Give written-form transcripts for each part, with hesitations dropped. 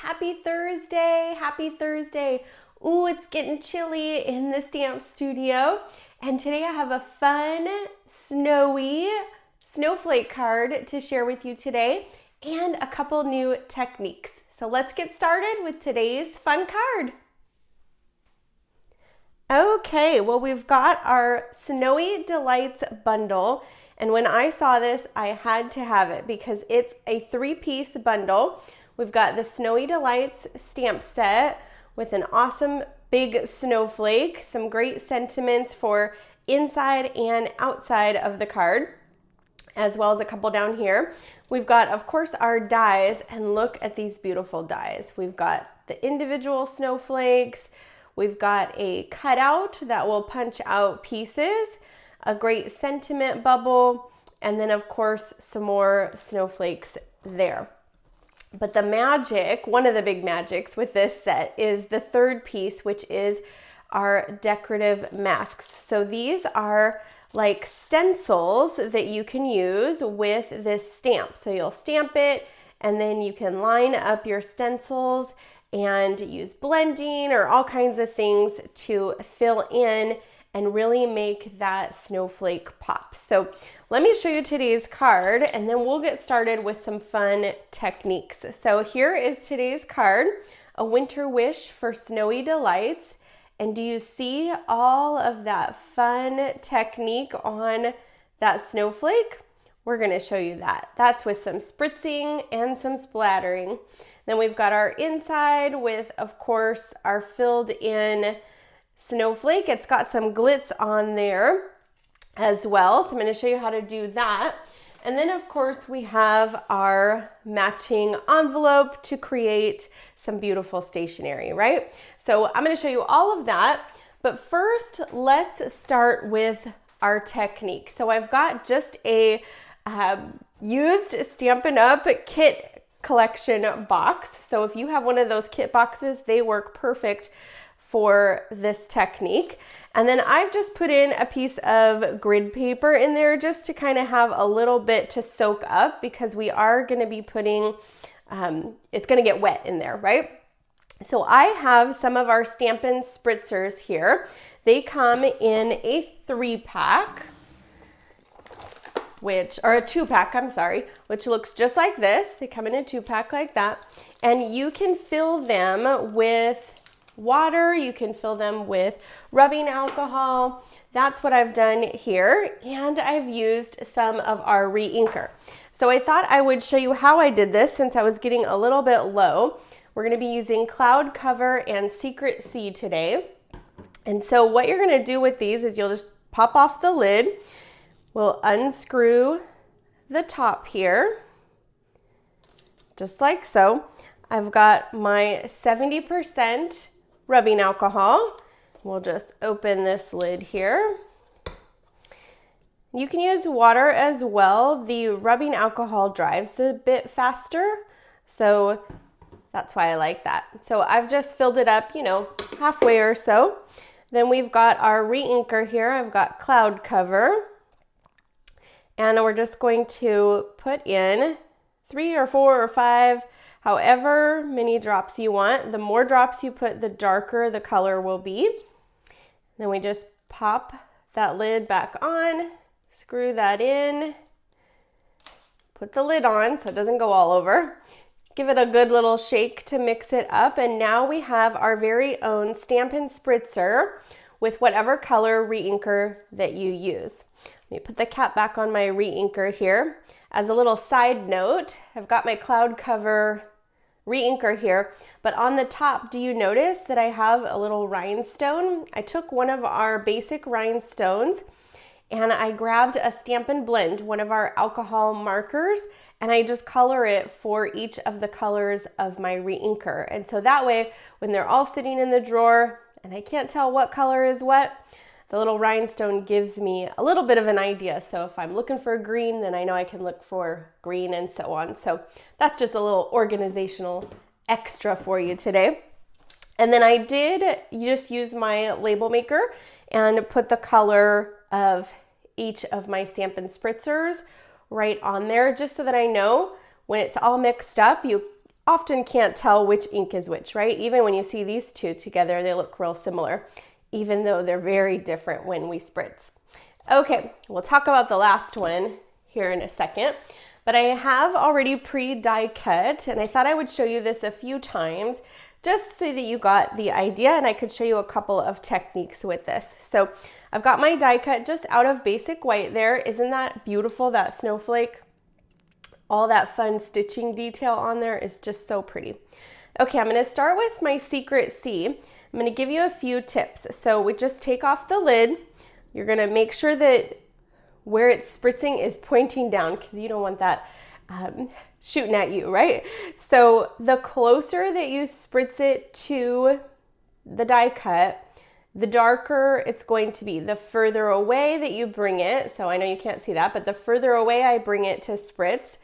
Happy Thursday, happy Thursday. Ooh, it's getting chilly in the stamp studio. And today I have a fun, snowy snowflake card to share with you today and a couple new techniques. So let's get started with today's fun card. Okay, well, we've got our Snowy Delights bundle. And when I saw this, I had to have it because it's a 3-piece bundle. We've got the Snowy Delights stamp set with an awesome big snowflake, some great sentiments for inside and outside of the card, as well as a couple down here. We've got, of course, our dies, and look at these beautiful dies. We've got the individual snowflakes. We've got a cutout that will punch out pieces, a great sentiment bubble, and then of course some more snowflakes there. But the magic, one of the big magics with this set is the third piece, which is our decorative masks. So these are like stencils that you can use with this stamp. So you'll stamp it and then you can line up your stencils and use blending or all kinds of things to fill in and really make that snowflake pop. So let me show you today's card and then we'll get started with some fun techniques. So here is today's card, a winter wish for Snowy Delights. And do you see all of that fun technique on that snowflake? We're gonna show you that. That's with some spritzing and some splattering. Then we've got our inside with, of course, our filled in snowflake. It's got some glitz on there as well. So I'm going to show you how to do that. And then of course we have our matching envelope to create some beautiful stationery, right? So I'm going to show you all of that. But first, let's start with our technique. So I've got just a used Stampin' Up! Kit collection box. So if you have one of those kit boxes, they work perfect for this technique. And then I've just put in a piece of grid paper in there just to kind of have a little bit to soak up because we are going to be putting, it's going to get wet in there, right? So I have some of our Stampin' Spritzers here. They come in a 3-pack, or a 2-pack, I'm sorry, which looks just like this. They come in a 2-pack like that. And you can fill them with water, you can fill them with rubbing alcohol. That's what I've done here. And I've used some of our re-inker. So I thought I would show you how I did this since I was getting a little bit low. We're gonna be using Cloud Cover and Secret Sea today. And so what you're gonna do with these is you'll just pop off the lid. We'll unscrew the top here, just like so. I've got my 70% rubbing alcohol. We'll just open this lid here. You can use water as well. The rubbing alcohol dries a bit faster, so that's why I like that. So I've just filled it up, halfway or so. Then we've got our re-inker here. I've got Cloud Cover. And we're just going to put in 3 or 4 or 5, however many drops you want. The more drops you put, the darker the color will be. Then we just pop that lid back on, screw that in, put the lid on so it doesn't go all over. Give it a good little shake to mix it up. And now we have our very own Stampin' Spritzer with whatever color re-inker that you use. Let me put the cap back on my re-inker here. As a little side note, I've got my Cloud Cover re-inker here, but on the top, do you notice that I have a little rhinestone? I took one of our basic rhinestones and I grabbed a Stampin' Blend, one of our alcohol markers, and I just color it for each of the colors of my re-inker. And so that way, when they're all sitting in the drawer and I can't tell what color is what, the little rhinestone gives me a little bit of an idea. So if I'm looking for green, then I know I can look for green and so on. So that's just a little organizational extra for you today. And then I did just use my label maker and put the color of each of my Stampin' Spritzers right on there, just so that I know when it's all mixed up, often can't tell which ink is which, right? Even when you see these two together, they look real similar, even though they're very different when we spritz. Okay, we'll talk about the last one here in a second, but I have already pre-die cut, and I thought I would show you this a few times just so that you got the idea, and I could show you a couple of techniques with this. So I've got my die cut just out of basic white there. Isn't that beautiful, that snowflake? All that fun stitching detail on there is just so pretty. Okay, I'm gonna start with my Secret C. I'm gonna give you a few tips. So we just take off the lid. You're gonna make sure that where it's spritzing is pointing down because you don't want that shooting at you, right? So the closer that you spritz it to the die cut, the darker it's going to be. The further away that you bring it, so I know you can't see that, but the further away I bring it to spritz,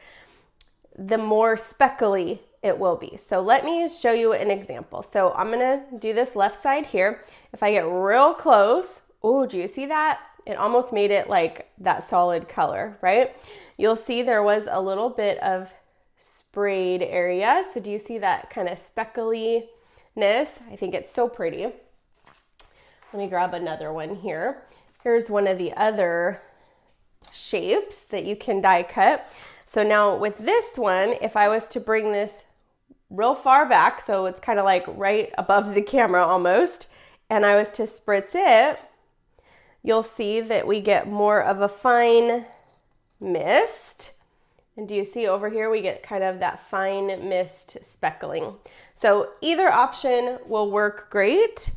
the more speckly it will be. So let me show you an example. So I'm gonna do this left side here. If I get real close, oh, do you see that? It almost made it like that solid color, right? You'll see there was a little bit of sprayed area. So do you see that kind of speckliness? I think it's so pretty. Let me grab another one here. Here's one of the other shapes that you can die cut. So now with this one, if I was to bring this real far back, so it's kind of like right above the camera almost, and I was to spritz it, you'll see that we get more of a fine mist. And do you see over here, we get kind of that fine mist speckling. So either option will work great.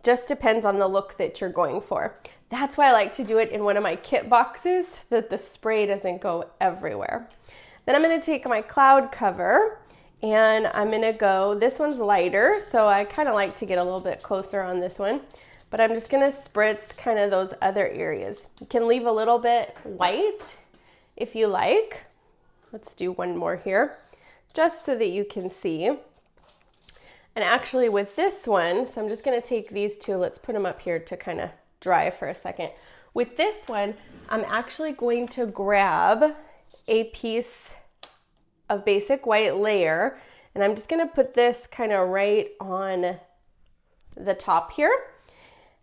Just depends on the look that you're going for. That's why I like to do it in one of my kit boxes so that the spray doesn't go everywhere. Then I'm gonna take my cloud cover and I'm gonna go, this one's lighter, so I kind of like to get a little bit closer on this one. But I'm just gonna spritz kind of those other areas. You can leave a little bit white if you like. Let's do one more here, just so that you can see. And actually with this one, so I'm just gonna take these two, let's put them up here to kind of dry for a second. With this one, I'm actually going to grab a piece of basic white layer, and I'm just gonna put this kind of right on the top here.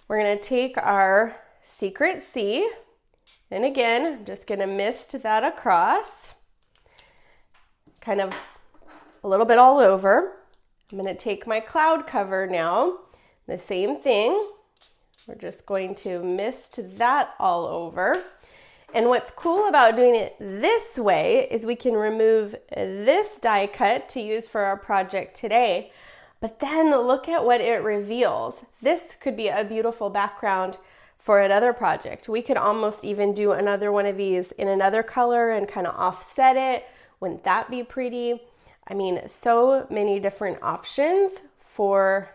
We're gonna take our Secret C, and again, I'm just gonna mist that across, kind of a little bit all over. I'm gonna take my cloud cover now, the same thing. We're just going to mist that all over. And what's cool about doing it this way is we can remove this die cut to use for our project today. But then look at what it reveals. This could be a beautiful background for another project. We could almost even do another one of these in another color and kind of offset it. Wouldn't that be pretty? I mean, so many different options for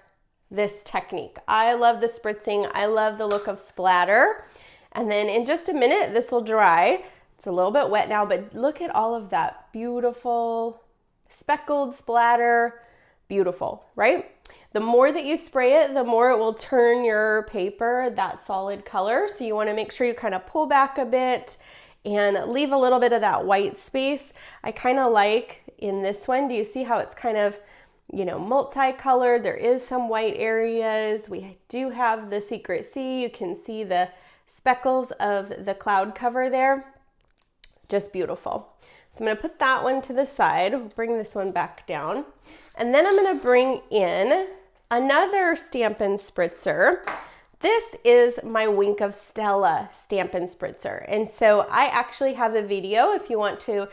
this technique. I love the spritzing. I love the look of splatter. And then in just a minute, this will dry. It's a little bit wet now, but look at all of that beautiful speckled splatter. Beautiful, right? The more that you spray it, the more it will turn your paper that solid color. So you want to make sure you kind of pull back a bit and leave a little bit of that white space. I kind of like in this one, do you see how it's kind of, you know, multicolored? There is some white areas. We do have the Secret C. You can see the speckles of the cloud cover there. Just beautiful. So I'm going to put that one to the side, bring this one back down, and then I'm going to bring in another Stampin' Spritzer. This is my Wink of Stella Stampin' Spritzer, and so I actually have a video. If you want to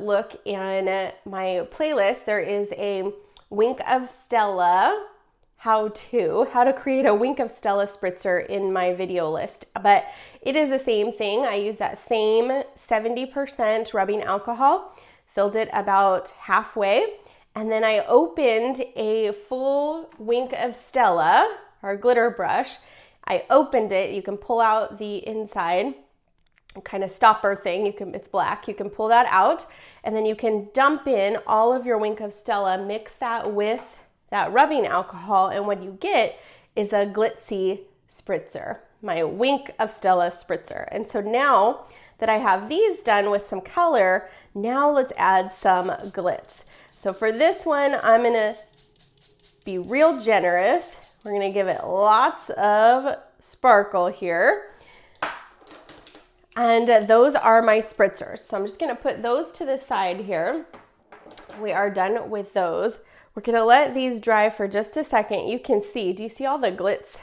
look in my playlist, there is a Wink of Stella how to create a Wink of Stella spritzer in my video list. But it is the same thing. I use that same 70% rubbing alcohol, filled it about halfway, and then I opened a full Wink of Stella, our glitter brush. I opened it. You can pull out the inside kind of stopper thing. It's black. You can pull that out, and then you can dump in all of your Wink of Stella, mix that with that rubbing alcohol, and what you get is a glitzy spritzer. my Wink of Stella spritzer. And so now that I have these done with some color, now let's add some glitz. So for this one, I'm gonna be real generous. We're gonna give it lots of sparkle here. And those are my spritzers. So I'm just gonna put those to the side here. We are done with those. We're gonna let these dry for just a second. You can see, do you see all the glitz?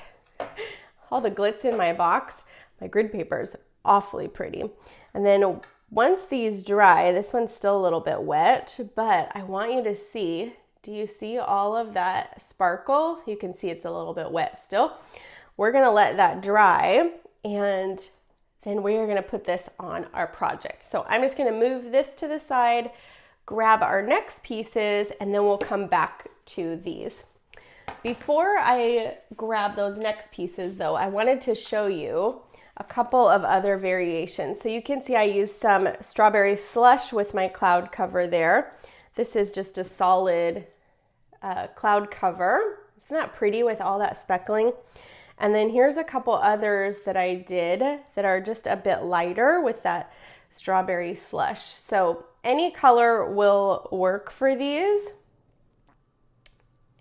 All the glitz in my box? My grid paper is awfully pretty. And then once these dry, this one's still a little bit wet, but I want you to see, do you see all of that sparkle? You can see it's a little bit wet still. We're gonna let that dry, and then we are gonna put this on our project. So I'm just gonna move this to the side, grab our next pieces, and then we'll come back to these. Before I grab those next pieces though, I wanted to show you a couple of other variations. So you can see I used some strawberry slush with my cloud cover there. This is just a solid cloud cover. Isn't that pretty with all that speckling? And then here's a couple others that I did that are just a bit lighter with that strawberry slush. So any color will work for these.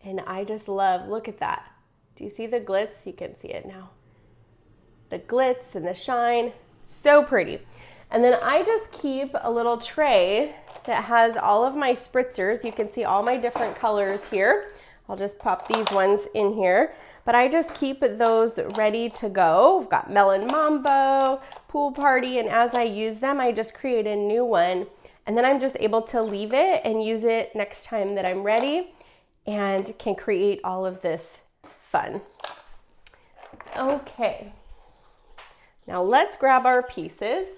And I just love, look at that. Do you see the glitz? You can see it now. The glitz and the shine, so pretty. And then I just keep a little tray that has all of my spritzers. You can see all my different colors here. I'll just pop these ones in here, but I just keep those ready to go. We've got Melon Mambo, Pool Party, and as I use them, I just create a new one. And then I'm just able to leave it and use it next time that I'm ready and can create all of this fun. Okay, now let's grab our pieces.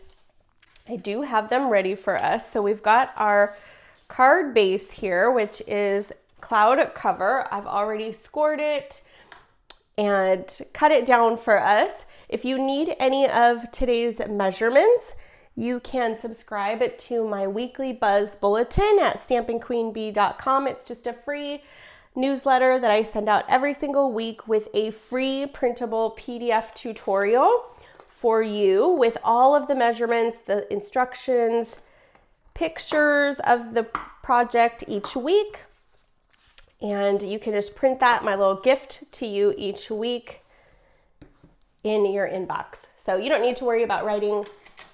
I do have them ready for us. So we've got our card base here, which is cloud cover. I've already scored it and cut it down for us. If you need any of today's measurements, you can subscribe to my weekly Buzz Bulletin at stampinqueenbee.com. It's just a free newsletter that I send out every single week with a free printable PDF tutorial for you with all of the measurements, the instructions, pictures of the project each week. And you can just print that, my little gift to you each week in your inbox. So you don't need to worry about writing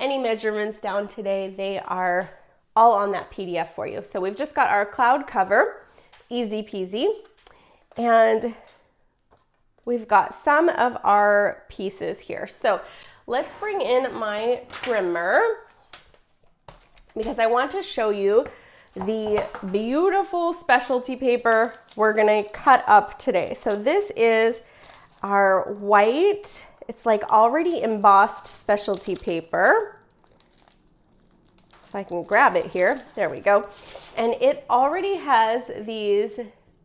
any measurements down today. They are all on that PDF for you. So we've just got our cloud cover, easy peasy. And we've got some of our pieces here. So let's bring in my trimmer because I want to show you the beautiful specialty paper we're gonna cut up today. So this is our white, it's like already embossed specialty paper. If I can grab it here, there we go. And it already has these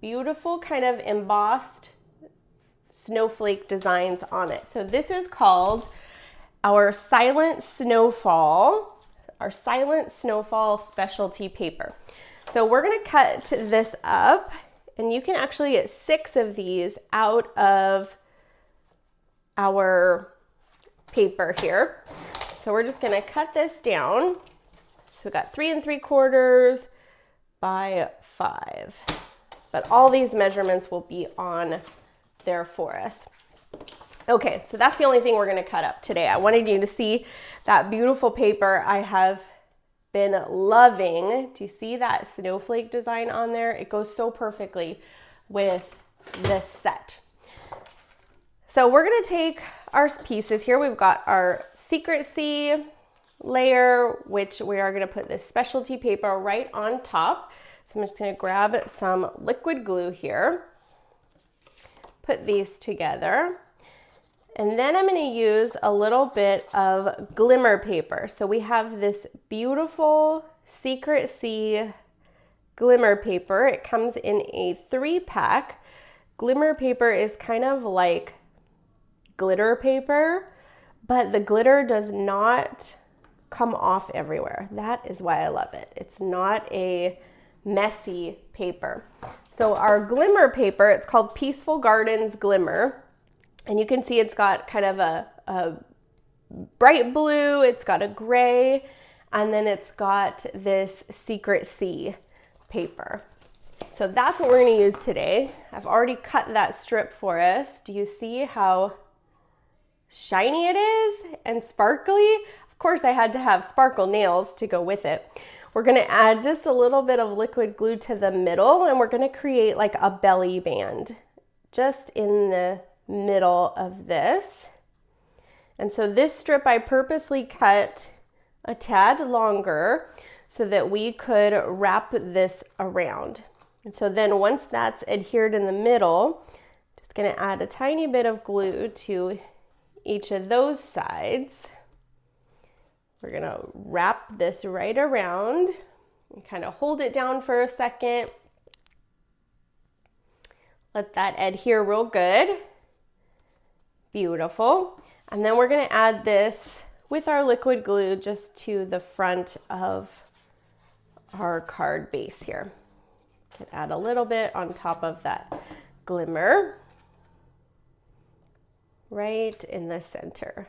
beautiful kind of embossed snowflake designs on it. So this is called our Silent Snowfall, our Silent Snowfall specialty paper. So we're gonna cut this up, and you can actually get 6 of these out of our paper here. So we're just gonna cut this down. So we've got 3 3/4 by 5. But all these measurements will be on there for us. Okay, so that's the only thing we're gonna cut up today. I wanted you to see that beautiful paper I have been loving. Do you see that snowflake design on there? It goes so perfectly with this set. So we're gonna take our pieces here. We've got our Secrecy layer, which we are gonna put this specialty paper right on top. So I'm just gonna grab some liquid glue here, put these together. And then I'm going to use a little bit of glimmer paper. So we have this beautiful Secrecy glimmer paper. It comes in a 3-pack. Glimmer paper is kind of like glitter paper, but the glitter does not come off everywhere. That is why I love it. It's not a messy paper. So our glimmer paper, it's called Peaceful Gardens Glimmer. And you can see it's got kind of a a bright blue, it's got a gray, and then it's got this Secret Sea paper. So that's what we're going to use today. I've already cut that strip for us. Do you see how shiny it is and sparkly? Of course, I had to have sparkle nails to go with it. We're going to add just a little bit of liquid glue to the middle, and we're going to create like a belly band just in the middle of this. And so this strip I purposely cut a tad longer so that we could wrap this around. And so then once that's adhered in the middle, just going to add a tiny bit of glue to each of those sides. We're going to wrap this right around and kind of hold it down for a second. Let that adhere real good. Beautiful. And then we're going to add this with our liquid glue just to the front of our card base here. Can add a little bit on top of that glimmer right in the center.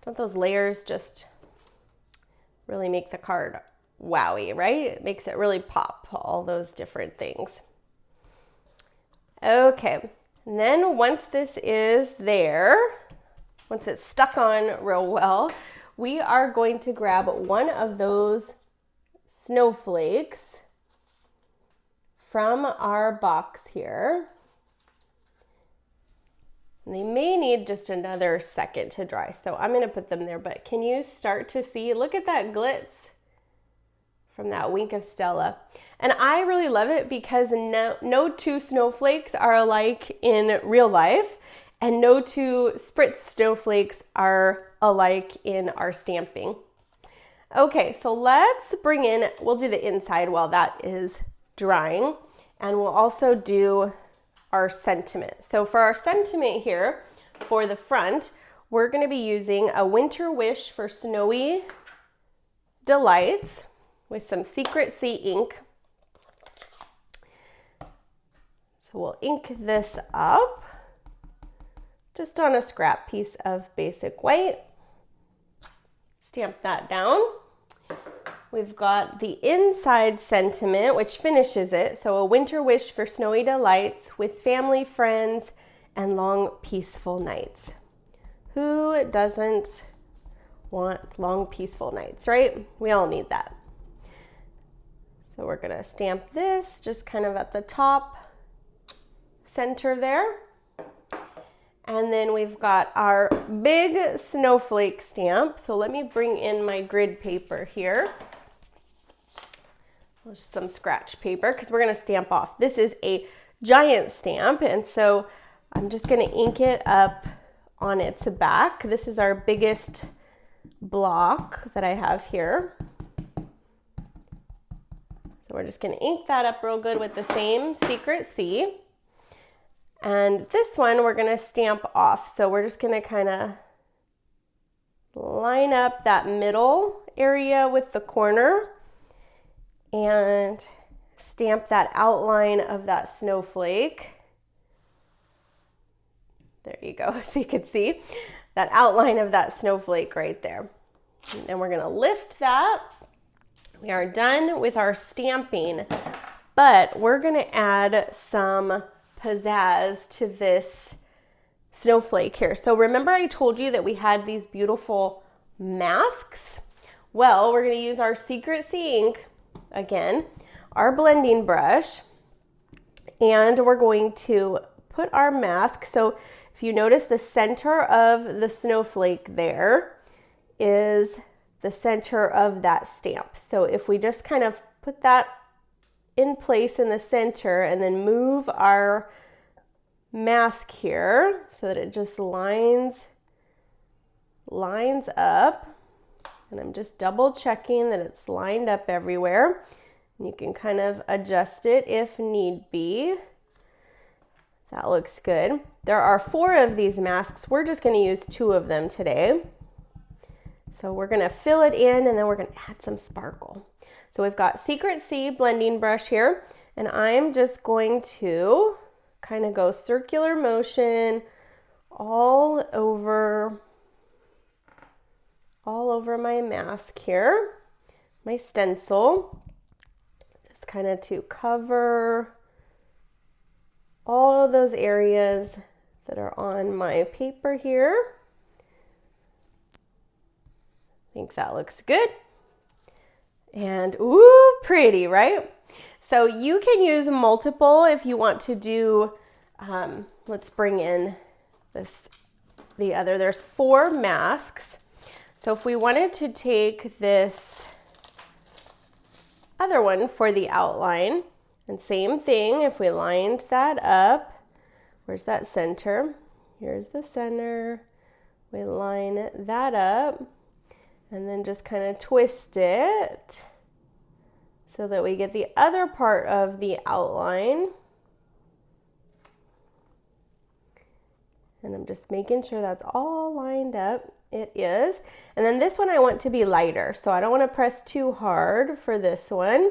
Don't those layers just really make the card wowy, right? It makes it really pop, all those different things. Okay, and then once this is there, once it's stuck on real well, we are going to grab one of those snowflakes from our box here. And they may need just another second to dry, so I'm going to put them there, but can you start to see? Look at that glitz from that Wink of Stella. And I really love it because no two snowflakes are alike in real life, and no two Spritz snowflakes are alike in our stamping. Okay, so let's bring in, we'll do the inside while that is drying, and we'll also do our sentiment. So for our sentiment here, for the front, we're going to be using a Winter Wish for Snowy Delights with some Secret Sea ink. So we'll ink this up just on a scrap piece of basic white. Stamp that down. We've got the inside sentiment, which finishes it. So a winter wish for snowy delights with family, friends, and long, peaceful nights. Who doesn't want long, peaceful nights, right? We all need that. So we're gonna stamp this just kind of at the top center there. And then we've got our big snowflake stamp. So let me bring in my grid paper here. Just some scratch paper because we're going to stamp off. This is a giant stamp, and so I'm just going to ink it up on its back. This is our biggest block that I have here. So we're just going to ink that up real good with the same Secret Sea. And this one we're going to stamp off. So we're just going to kind of line up that middle area with the corner and stamp that outline of that snowflake. There you go, so you can see that outline of that snowflake right there. And then we're gonna lift that. We are done with our stamping, but we're gonna add some pizzazz to this snowflake here. So remember I told you that we had these beautiful masks? Well, we're gonna use our Secret Sea ink again, our blending brush, and we're going to put our mask. So if you notice, the center of the snowflake there is the center of that stamp. So if we just kind of put that in place in the center and then move our mask here so that it just lines up. And I'm just double checking that it's lined up everywhere. And you can kind of adjust it if need be. That looks good. There are 4 of these masks. We're just going to use 2 of them today. So we're going to fill it in and then we're going to add some sparkle. So we've got Secret Sea blending brush here, and I'm just going to kind of go circular motion all over my mask here, my stencil, just kind of to cover all of those areas that are on my paper here. I think that looks good. And ooh, pretty, right? So you can use multiple if you want to do, let's bring in the other, there's 4 masks. So if we wanted to take this other one for the outline, and same thing, if we lined that up, where's that center? Here's the center. We line that up and then just kind of twist it so that we get the other part of the outline. And I'm just making sure that's all lined up. It is. And then this one I want to be lighter, so I don't want to press too hard for this one.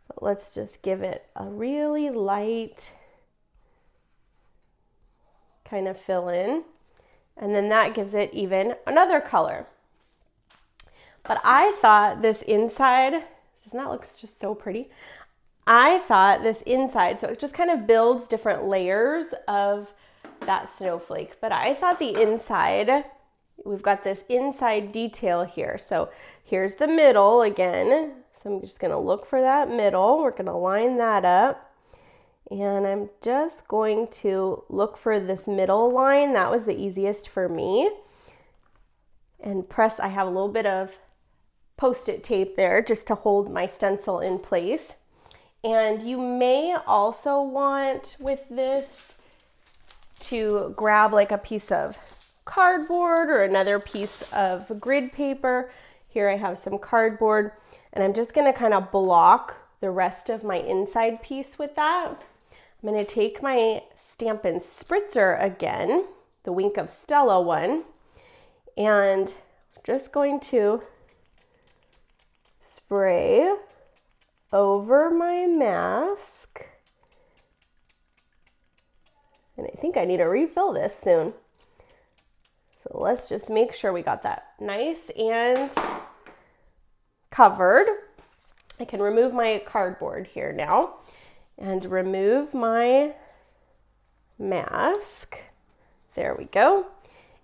But let's just give it a really light kind of fill in. And then that gives it even another color. But I thought this inside, doesn't that look just so pretty? I thought this inside, so it just kind of builds different layers of that snowflake. But I thought the inside, we've got this inside detail here. So here's the middle again. So I'm just gonna look for that middle. We're gonna line that up. And I'm just going to look for this middle line. That was the easiest for me. And press, I have a little bit of Post-it tape there just to hold my stencil in place. And you may also want with this to grab like a piece of cardboard or another piece of grid paper. Here I have some cardboard, and I'm just gonna kind of block the rest of my inside piece with that. I'm gonna take my Stampin' Spritzer again, the Wink of Stella one, and just going to spray over my mask. And I think I need to refill this soon. So let's just make sure we got that nice and covered. I can remove my cardboard here now and remove my mask. There we go.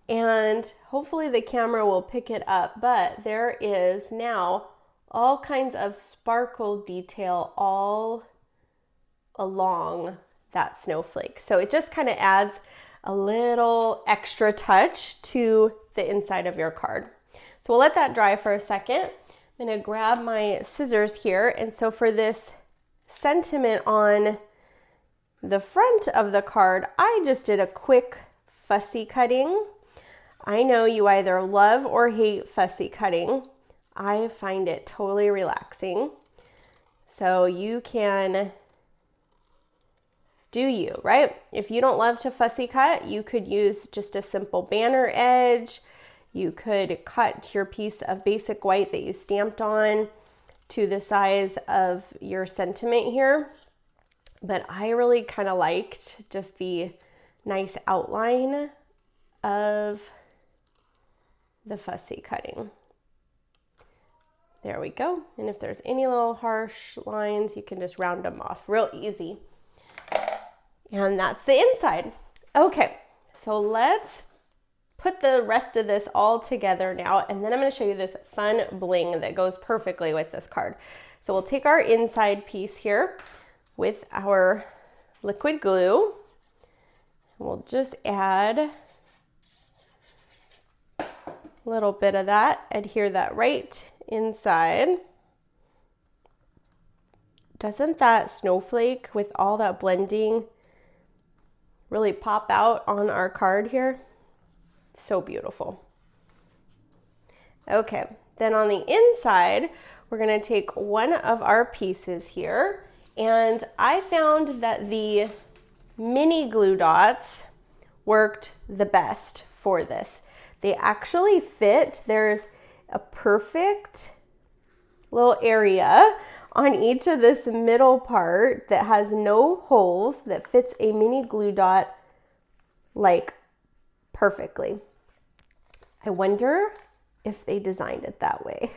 And hopefully the camera will pick it up, but there is now all kinds of sparkle detail all along that snowflake. So it just kind of adds a little extra touch to the inside of your card. So we'll let that dry for a second. I'm gonna grab my scissors here. And so for this sentiment on the front of the card, I just did a quick fussy cutting. I know you either love or hate fussy cutting. I find it totally relaxing. So you can do you, right? If you don't love to fussy cut, you could use just a simple banner edge. You could cut your piece of basic white that you stamped on to the size of your sentiment here. But I really kind of liked just the nice outline of the fussy cutting. There we go. And if there's any little harsh lines, you can just round them off real easy. And that's the inside. Okay, so let's put the rest of this all together now, and then I'm going to show you this fun bling that goes perfectly with this card. So we'll take our inside piece here with our liquid glue. We'll just add a little bit of that, adhere that right inside. Doesn't that snowflake with all that blending really pop out on our card here? So beautiful. Okay, then on the inside, we're gonna take one of our pieces here, and I found that the mini glue dots worked the best for this. They actually fit. There's a perfect little area on each of this middle part that has no holes, that fits a mini glue dot like perfectly. I wonder if they designed it that way.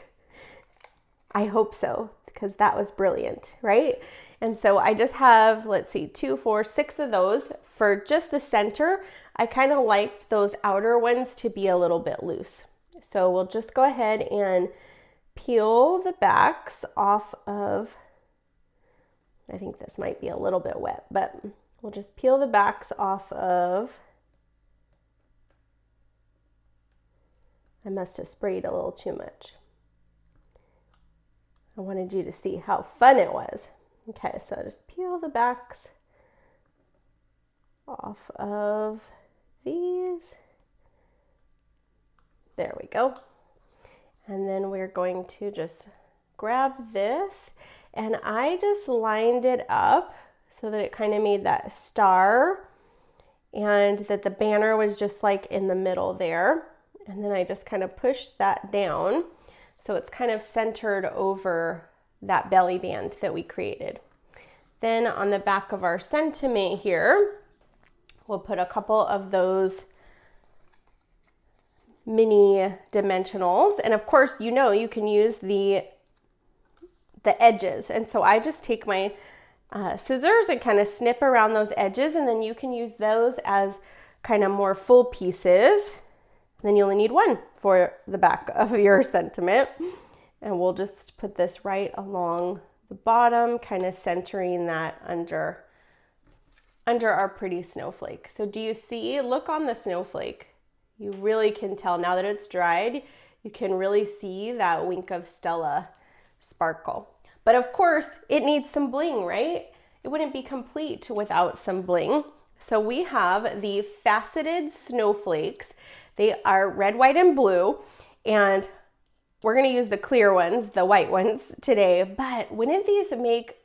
I hope so, because that was brilliant, right? And so I just have, let's see, 2, 4, 6 of those. For just the center, I kind of liked those outer ones to be a little bit loose. So we'll just go ahead and peel the backs off of, I think this might be a little bit wet, but we'll just peel the backs off of, I must have sprayed a little too much. I wanted you to see how fun it was. Okay, so just peel the backs off of these. There we go. And then we're going to just grab this, and I just lined it up so that it kind of made that star and that the banner was just like in the middle there. And then I just kind of pushed that down so it's kind of centered over that belly band that we created. Then on the back of our sentiment here, we'll put a couple of those mini dimensionals. And of course, you know, you can use the edges. And so I just take my scissors and kind of snip around those edges, and then you can use those as kind of more full pieces. Then you only need one for the back of your sentiment. And we'll just put this right along the bottom, kind of centering that under our pretty snowflake. So do you see? Look on the snowflake. You really can tell now that it's dried, you can really see that Wink of Stella sparkle. But of course, it needs some bling, right? It wouldn't be complete without some bling. So we have the faceted snowflakes. They are red, white, and blue, and we're gonna use the clear ones, the white ones today, but wouldn't these make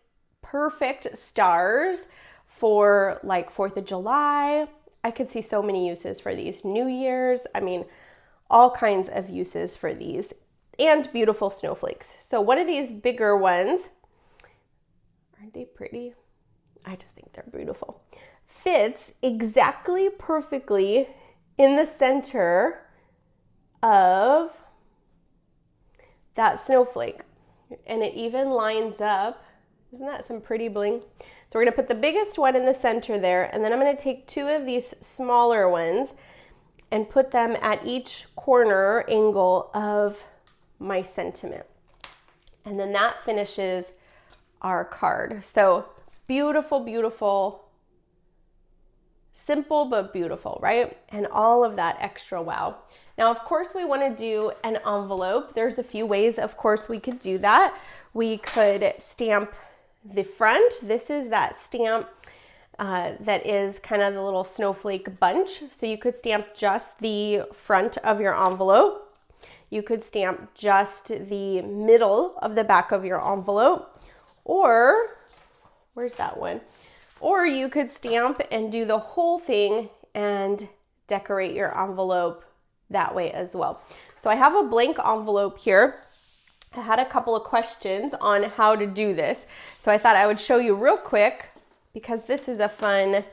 perfect stars for like 4th of July? I could see so many uses for these. New Year's, I mean, all kinds of uses for these, and beautiful snowflakes. So one of these bigger ones, aren't they pretty? I just think they're beautiful. Fits exactly perfectly in the center of that snowflake. And it even lines up. Isn't that some pretty bling? So we're gonna put the biggest one in the center there, and then I'm gonna take 2 of these smaller ones and put them at each corner angle of my sentiment. And then that finishes our card. So beautiful, beautiful. Simple but beautiful, right? And all of that extra wow. Now, of course, we want to do an envelope. There's a few ways, of course, we could do that. We could stamp the front. This is that stamp that is kind of the little snowflake bunch. So you could stamp just the front of your envelope. You could stamp just the middle of the back of your envelope. Or, where's that one? Or you could stamp and do the whole thing and decorate your envelope that way as well. So I have a blank envelope here. I had a couple of questions on how to do this. So I thought I would show you real quick because this is a fun,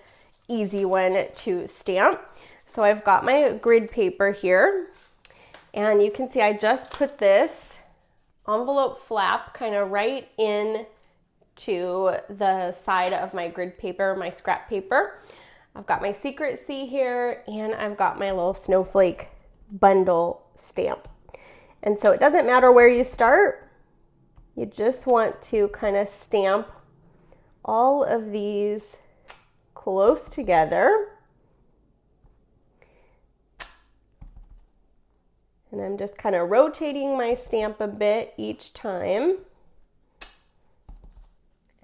easy one to stamp. So I've got my grid paper here, and you can see I just put this envelope flap kind of right in to the side of my grid paper, my scrap paper. I've got my secret C here, and I've got my little snowflake bundle stamp. And so it doesn't matter where you start, you just want to kind of stamp all of these close together. And I'm just kind of rotating my stamp a bit each time.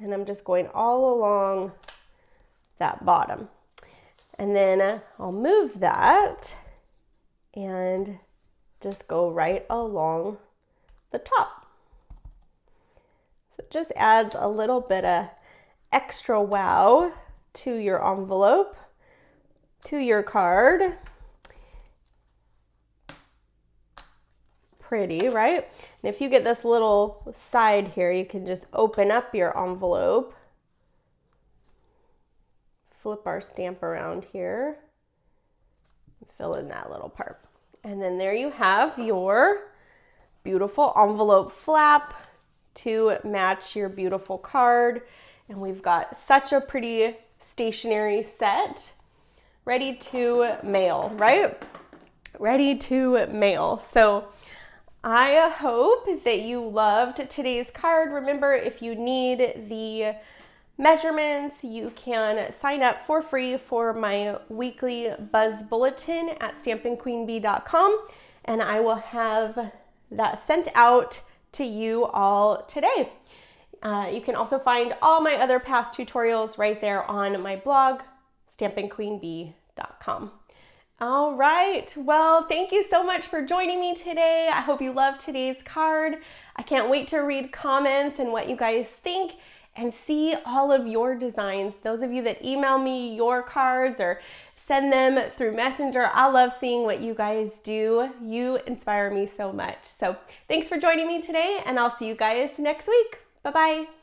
And I'm just going all along that bottom. And then I'll move that and just go right along the top. So it just adds a little bit of extra wow to your envelope, to your card. Pretty, right? And if you get this little side here, you can just open up your envelope, flip our stamp around here, Fill in that little part. And then there you have your beautiful envelope flap to match your beautiful card. And we've got such a pretty stationery set ready to mail, right? Ready to mail. So I hope that you loved today's card. Remember, if you need the measurements, you can sign up for free for my weekly Buzz Bulletin at stampinqueenbee.com, and I will have that sent out to you all today. You can also find all my other past tutorials right there on my blog, stampinqueenbee.com. All right, well, thank you so much for joining me today. I hope you loved today's card. I can't wait to read comments and what you guys think and see all of your designs. Those of you that email me your cards or send them through Messenger, I love seeing what you guys do. You inspire me so much. So thanks for joining me today, and I'll see you guys next week. Bye-bye.